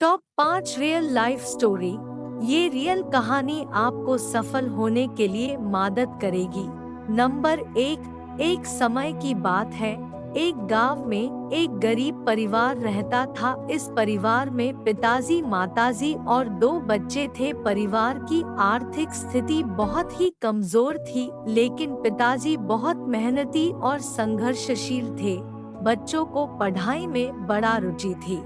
Top 5 real life story. ये real कहानी आपको सफल होने के लिए मदद करेगी। नंबर 1। एक समय की बात है, एक गांव में एक गरीब परिवार रहता था। इस परिवार में पिताजी, माताजी और 2 बच्चे थे। परिवार की आर्थिक स्थिति बहुत ही कमजोर थी, लेकिन पिताजी बहुत मेहनती और संघर्षशील थे। बच्चों को पढ़ाई में बड़ा रुचि थी।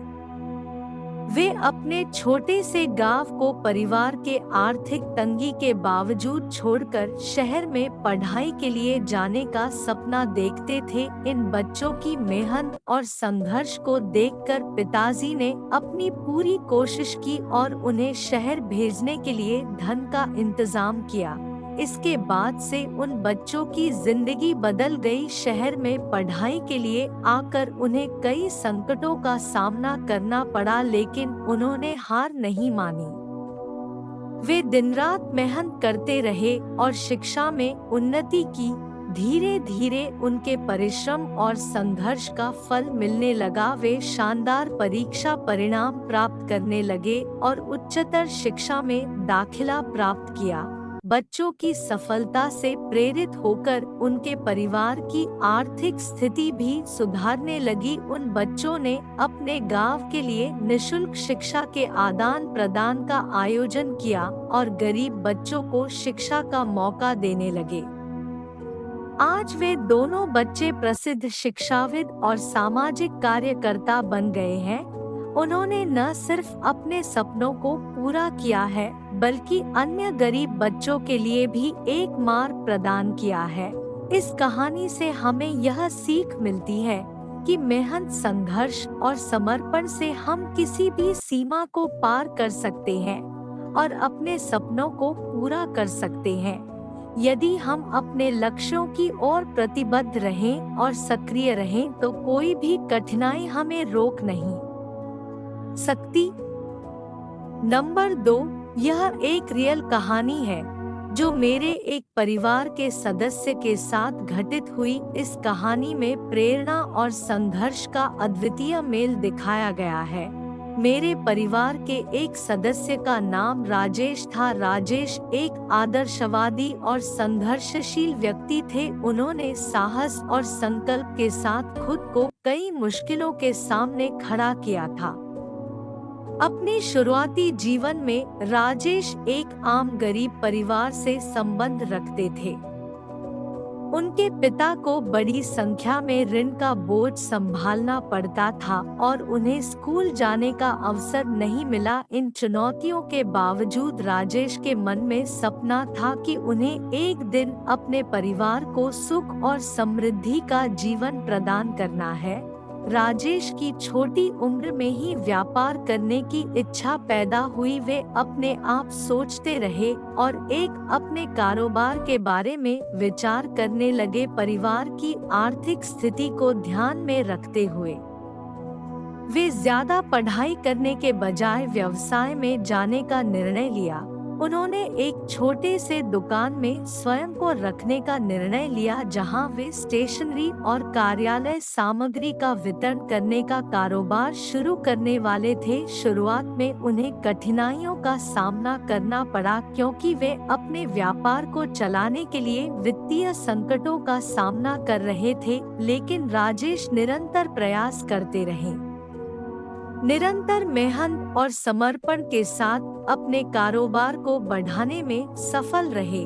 वे अपने छोटे से गांव को परिवार के आर्थिक तंगी के बावजूद छोड़कर शहर में पढ़ाई के लिए जाने का सपना देखते थे। इन बच्चों की मेहनत और संघर्ष को देखकर पिताजी ने अपनी पूरी कोशिश की और उन्हें शहर भेजने के लिए धन का इंतजाम किया। इसके बाद से उन बच्चों की जिंदगी बदल गई। शहर में पढ़ाई के लिए आकर उन्हें कई संकटों का सामना करना पड़ा, लेकिन उन्होंने हार नहीं मानी। वे दिन रात मेहनत करते रहे और शिक्षा में उन्नति की। धीरे धीरे उनके परिश्रम और संघर्ष का फल मिलने लगा। वे शानदार परीक्षा परिणाम प्राप्त करने लगे और उच्चतर शिक्षा में दाखिला प्राप्त किया। बच्चों की सफलता से प्रेरित होकर उनके परिवार की आर्थिक स्थिति भी सुधारने लगी। उन बच्चों ने अपने गांव के लिए निशुल्क शिक्षा के आदान प्रदान का आयोजन किया और गरीब बच्चों को शिक्षा का मौका देने लगे। आज वे दोनों बच्चे प्रसिद्ध शिक्षाविद और सामाजिक कार्यकर्ता बन गए हैं। उन्होंने न सिर्फ अपने सपनों को पूरा किया है, बल्कि अन्य गरीब बच्चों के लिए भी एक मार्ग प्रदान किया है। इस कहानी से हमें यह सीख मिलती है कि मेहनत, संघर्ष और समर्पण से हम किसी भी सीमा को पार कर सकते हैं और अपने सपनों को पूरा कर सकते हैं। यदि हम अपने लक्ष्यों की ओर प्रतिबद्ध रहें और सक्रिय रहें, तो कोई भी कठिनाई हमें रोक नहीं सकती। नंबर 2। यह एक रियल कहानी है जो मेरे एक परिवार के सदस्य के साथ घटित हुई। इस कहानी में प्रेरणा और संघर्ष का अद्वितीय मेल दिखाया गया है। मेरे परिवार के एक सदस्य का नाम राजेश था। राजेश एक आदर्शवादी और संघर्षशील व्यक्ति थे। उन्होंने साहस और संकल्प के साथ खुद को कई मुश्किलों के सामने खड़ा किया था। अपने शुरुआती जीवन में राजेश एक आम गरीब परिवार से संबंध रखते थे। उनके पिता को बड़ी संख्या में ऋण का बोझ संभालना पड़ता था और उन्हें स्कूल जाने का अवसर नहीं मिला। इन चुनौतियों के बावजूद राजेश के मन में सपना था कि उन्हें एक दिन अपने परिवार को सुख और समृद्धि का जीवन प्रदान करना है। राजेश की छोटी उम्र में ही व्यापार करने की इच्छा पैदा हुई। वे अपने आप सोचते रहे और एक अपने कारोबार के बारे में विचार करने लगे। परिवार की आर्थिक स्थिति को ध्यान में रखते हुए वे ज्यादा पढ़ाई करने के बजाय व्यवसाय में जाने का निर्णय लिया। उन्होंने एक छोटे से दुकान में स्वयं को रखने का निर्णय लिया, जहां वे स्टेशनरी और कार्यालय सामग्री का वितरण करने का कारोबार शुरू करने वाले थे। शुरुआत में उन्हें कठिनाइयों का सामना करना पड़ा, क्योंकि वे अपने व्यापार को चलाने के लिए वित्तीय संकटों का सामना कर रहे थे। लेकिन राजेश निरंतर प्रयास करते रहे। निरंतर मेहनत और समर्पण के साथ अपने कारोबार को बढ़ाने में सफल रहे।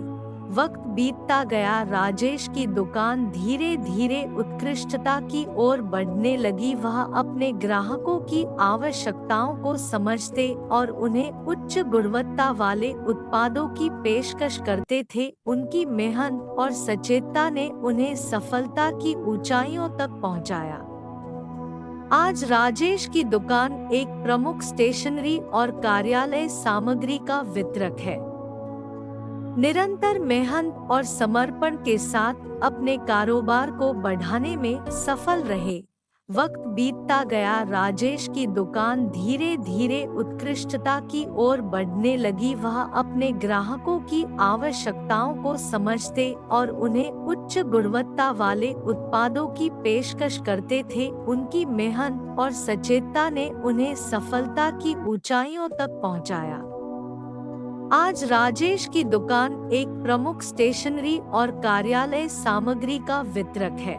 वक्त बीतता गया। राजेश की दुकान धीरे धीरे उत्कृष्टता की ओर बढ़ने लगी। वह अपने ग्राहकों की आवश्यकताओं को समझते और उन्हें उच्च गुणवत्ता वाले उत्पादों की पेशकश करते थे। उनकी मेहनत और सचेतता ने उन्हें सफलता की ऊंचाइयों तक पहुंचाया। आज राजेश की दुकान एक प्रमुख स्टेशनरी और कार्यालय सामग्री का वितरक है। निरंतर मेहनत और समर्पण के साथ अपने कारोबार को बढ़ाने में सफल रहे। वक्त बीतता गया, राजेश की दुकान धीरे धीरे उत्कृष्टता की ओर बढ़ने लगी। वह अपने ग्राहकों की आवश्यकताओं को समझते और उन्हें उच्च गुणवत्ता वाले उत्पादों की पेशकश करते थे। उनकी मेहनत और सचेतता ने उन्हें सफलता की ऊंचाइयों तक पहुंचाया। आज राजेश की दुकान एक प्रमुख स्टेशनरी और कार्यालय सामग्री का वितरक है।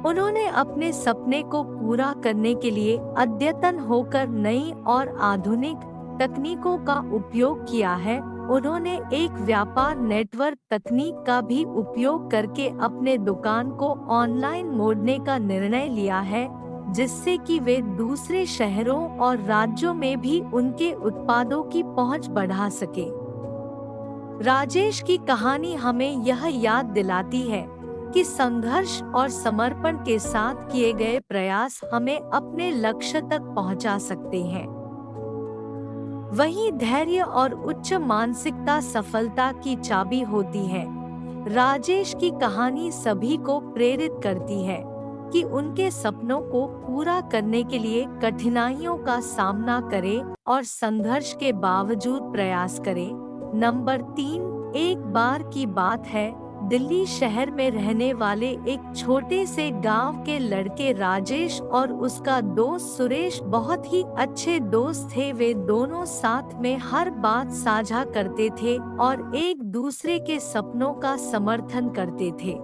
उन्होंने अपने सपने को पूरा करने के लिए अद्यतन होकर नई और आधुनिक तकनीकों का उपयोग किया है। उन्होंने एक व्यापार नेटवर्क तकनीक का भी उपयोग करके अपने दुकान को ऑनलाइन मोड़ने का निर्णय लिया है, जिससे कि वे दूसरे शहरों और राज्यों में भी उनके उत्पादों की पहुंच बढ़ा सके। राजेश की कहानी हमें यह याद दिलाती है कि संघर्ष और समर्पण के साथ किए गए प्रयास हमें अपने लक्ष्य तक पहुंचा सकते हैं। वहीं धैर्य और उच्च मानसिकता सफलता की चाबी होती है। राजेश की कहानी सभी को प्रेरित करती है कि उनके सपनों को पूरा करने के लिए कठिनाइयों का सामना करें और संघर्ष के बावजूद प्रयास करें। नंबर 3, एक बार की बात है, दिल्ली शहर में रहने वाले एक छोटे से गांव के लड़के राजेश और उसका दोस्त सुरेश बहुत ही अच्छे दोस्त थे। वे दोनों साथ में हर बात साझा करते थे और एक दूसरे के सपनों का समर्थन करते थे।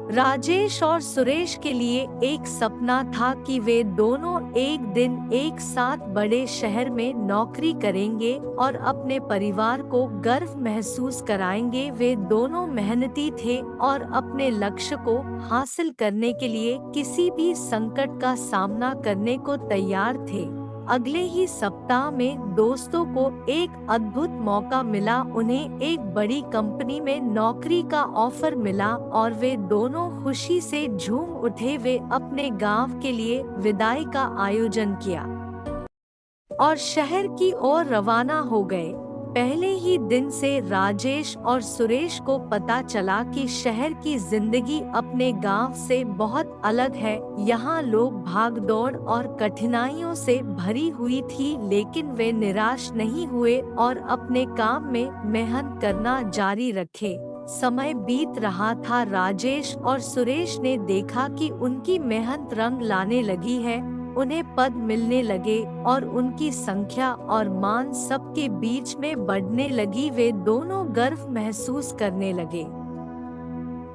राजेश और सुरेश के लिए एक सपना था कि वे दोनों एक दिन एक साथ बड़े शहर में नौकरी करेंगे और अपने परिवार को गर्व महसूस कराएंगे। वे दोनों मेहनती थे और अपने लक्ष्य को हासिल करने के लिए किसी भी संकट का सामना करने को तैयार थे। अगले ही सप्ताह में दोस्तों को एक अद्भुत मौका मिला। उन्हें एक बड़ी कंपनी में नौकरी का ऑफर मिला और वे दोनों खुशी से झूम उठे। वे अपने गांव के लिए विदाई का आयोजन किया और शहर की ओर रवाना हो गए। पहले ही दिन से राजेश और सुरेश को पता चला कि शहर की जिंदगी अपने गांव से बहुत अलग है। यहाँ लोग भागदौड़ और कठिनाइयों से भरी हुई थी, लेकिन वे निराश नहीं हुए और अपने काम में मेहनत करना जारी रखे। समय बीत रहा था, राजेश और सुरेश ने देखा कि उनकी मेहनत रंग लाने लगी है। उन्हें पद मिलने लगे और उनकी संख्या और मान सबके बीच में बढ़ने लगी। वे दोनों गर्व महसूस करने लगे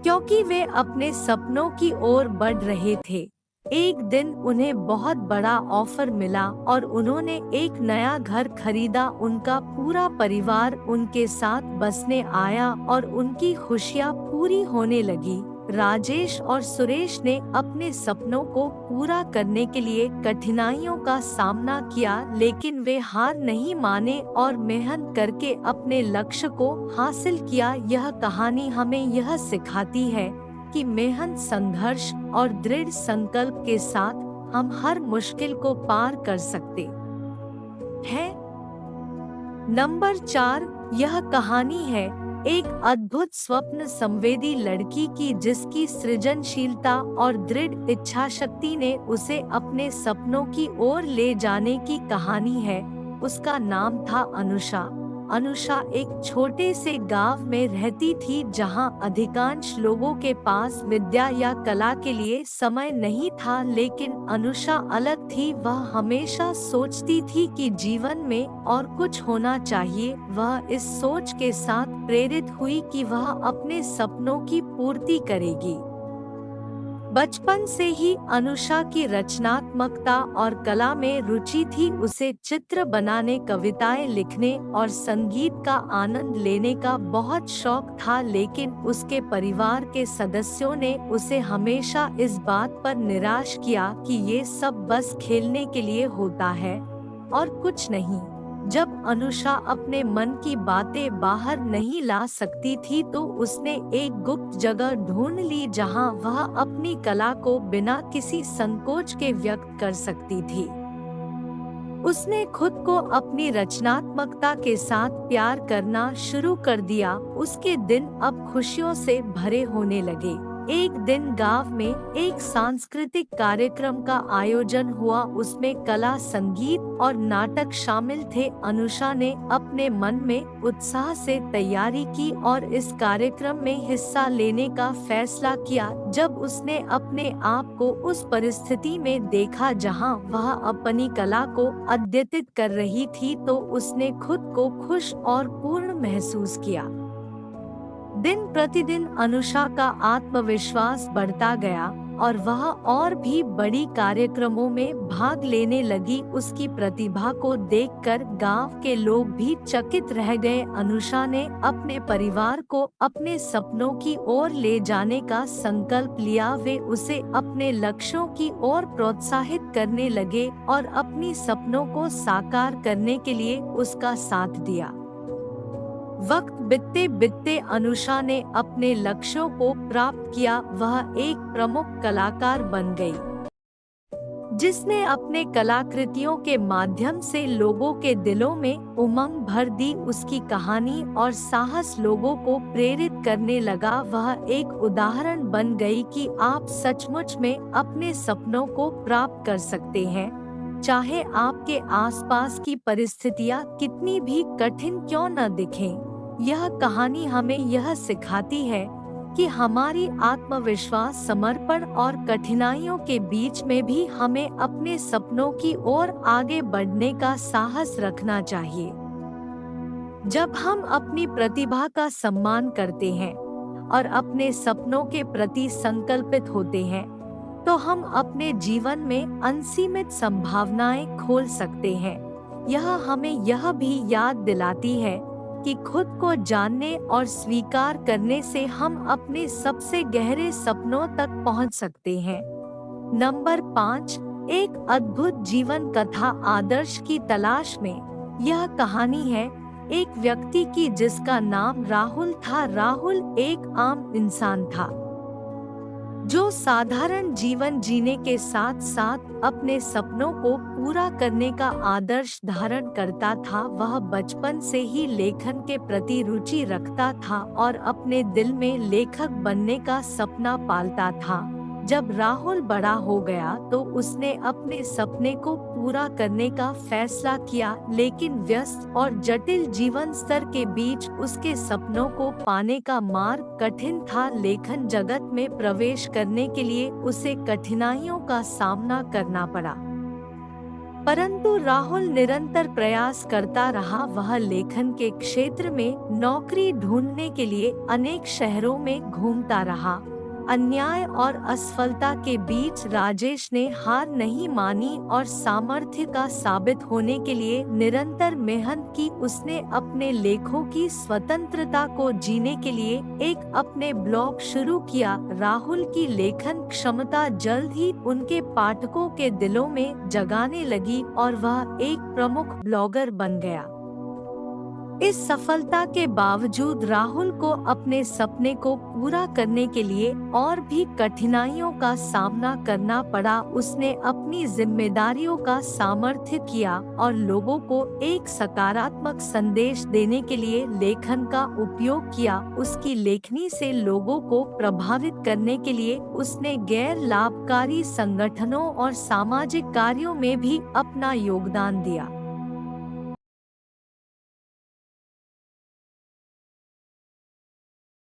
क्योंकि वे अपने सपनों की ओर बढ़ रहे थे। एक दिन उन्हें बहुत बड़ा ऑफर मिला और उन्होंने एक नया घर खरीदा। उनका पूरा परिवार उनके साथ बसने आया और उनकी खुशियां पूरी होने लगी। राजेश और सुरेश ने अपने सपनों को पूरा करने के लिए कठिनाइयों का सामना किया, लेकिन वे हार नहीं माने और मेहनत करके अपने लक्ष्य को हासिल किया। यह कहानी हमें यह सिखाती है कि मेहनत, संघर्ष और दृढ़ संकल्प के साथ हम हर मुश्किल को पार कर सकते हैं। नंबर 4, यह कहानी है एक अद्भुत स्वप्न संवेदी लड़की की, जिसकी सृजनशीलता और दृढ़ इच्छाशक्ति ने उसे अपने सपनों की ओर ले जाने की कहानी है। उसका नाम था अनुषा। अनुषा एक छोटे से गांव में रहती थी, जहां अधिकांश लोगों के पास विद्या या कला के लिए समय नहीं था, लेकिन अनुषा अलग थी। वह हमेशा सोचती थी कि जीवन में और कुछ होना चाहिए। वह इस सोच के साथ प्रेरित हुई कि वह अपने सपनों की पूर्ति करेगी। बचपन से ही अनुषा की रचनात्मकता और कला में रुचि थी। उसे चित्र बनाने, कविताएं लिखने और संगीत का आनंद लेने का बहुत शौक था, लेकिन उसके परिवार के सदस्यों ने उसे हमेशा इस बात पर निराश किया कि ये सब बस खेलने के लिए होता है और कुछ नहीं। जब अनुषा अपने मन की बातें बाहर नहीं ला सकती थी, तो उसने एक गुप्त जगह ढूंढ ली जहां वह अपनी कला को बिना किसी संकोच के व्यक्त कर सकती थी। उसने खुद को अपनी रचनात्मकता के साथ प्यार करना शुरू कर दिया। उसके दिन अब खुशियों से भरे होने लगे। एक दिन गांव में एक सांस्कृतिक कार्यक्रम का आयोजन हुआ। उसमें कला, संगीत और नाटक शामिल थे। अनुषा ने अपने मन में उत्साह से तैयारी की और इस कार्यक्रम में हिस्सा लेने का फैसला किया। जब उसने अपने आप को उस परिस्थिति में देखा जहां वह अपनी कला को अद्यतित कर रही थी, तो उसने खुद को खुश और पूर्ण महसूस किया। दिन प्रतिदिन अनुषा का आत्मविश्वास बढ़ता गया और वह और भी बड़ी कार्यक्रमों में भाग लेने लगी। उसकी प्रतिभा को देखकर गांव के लोग भी चकित रह गए। अनुषा ने अपने परिवार को अपने सपनों की ओर ले जाने का संकल्प लिया। वे उसे अपने लक्ष्यों की ओर प्रोत्साहित करने लगे और अपनी सपनों को साकार करने के लिए उसका साथ दिया। वक्त बीतते बीतते अनुषा ने अपने लक्ष्यों को प्राप्त किया। वह एक प्रमुख कलाकार बन गई, जिसने अपने कलाकृतियों के माध्यम से लोगों के दिलों में उमंग भर दी। उसकी कहानी और साहस लोगों को प्रेरित करने लगा। वह एक उदाहरण बन गई कि आप सचमुच में अपने सपनों को प्राप्त कर सकते हैं, चाहे आपके आसपास की परिस्थितियां कितनी भी कठिन क्यों न दिखें। यह कहानी हमें यह सिखाती है कि हमारी आत्मविश्वास, समर्पण और कठिनाइयों के बीच में भी हमें अपने सपनों की ओर आगे बढ़ने का साहस रखना चाहिए। जब हम अपनी प्रतिभा का सम्मान करते हैं और अपने सपनों के प्रति संकल्पित होते हैं, तो हम अपने जीवन में असीमित संभावनाएं खोल सकते हैं। यह हमें यह भी याद दिलाती है कि खुद को जानने और स्वीकार करने से हम अपने सबसे गहरे सपनों तक पहुंच सकते हैं। नंबर 5, एक अद्भुत जीवन कथा, आदर्श की तलाश में। यह कहानी है एक व्यक्ति की जिसका नाम राहुल था। राहुल एक आम इंसान था जो साधारण जीवन जीने के साथ साथ अपने सपनों को पूरा करने का आदर्श धारण करता था। वह बचपन से ही लेखन के प्रति रुचि रखता था और अपने दिल में लेखक बनने का सपना पालता था। जब राहुल बड़ा हो गया तो उसने अपने सपने को पूरा करने का फैसला किया, लेकिन व्यस्त और जटिल जीवन स्तर के बीच उसके सपनों को पाने का मार्ग कठिन था। लेखन जगत में प्रवेश करने के लिए उसे कठिनाइयों का सामना करना पड़ा, परंतु राहुल निरंतर प्रयास करता रहा। वह लेखन के क्षेत्र में नौकरी ढूंढने के लिए अनेक शहरों में घूमता रहा। अन्याय और असफलता के बीच राजेश ने हार नहीं मानी और सामर्थ्य का साबित होने के लिए निरंतर मेहनत की। उसने अपने लेखों की स्वतंत्रता को जीने के लिए एक अपने ब्लॉग शुरू किया। राहुल की लेखन क्षमता जल्द ही उनके पाठकों के दिलों में जगाने लगी और वह एक प्रमुख ब्लॉगर बन गया। इस सफलता के बावजूद राहुल को अपने सपने को पूरा करने के लिए और भी कठिनाइयों का सामना करना पड़ा। उसने अपनी जिम्मेदारियों का सामर्थ्य किया और लोगों को एक सकारात्मक संदेश देने के लिए लेखन का उपयोग किया। उसकी लेखनी से लोगों को प्रभावित करने के लिए उसने गैर लाभकारी संगठनों और सामाजिक कार्यों में भी अपना योगदान दिया।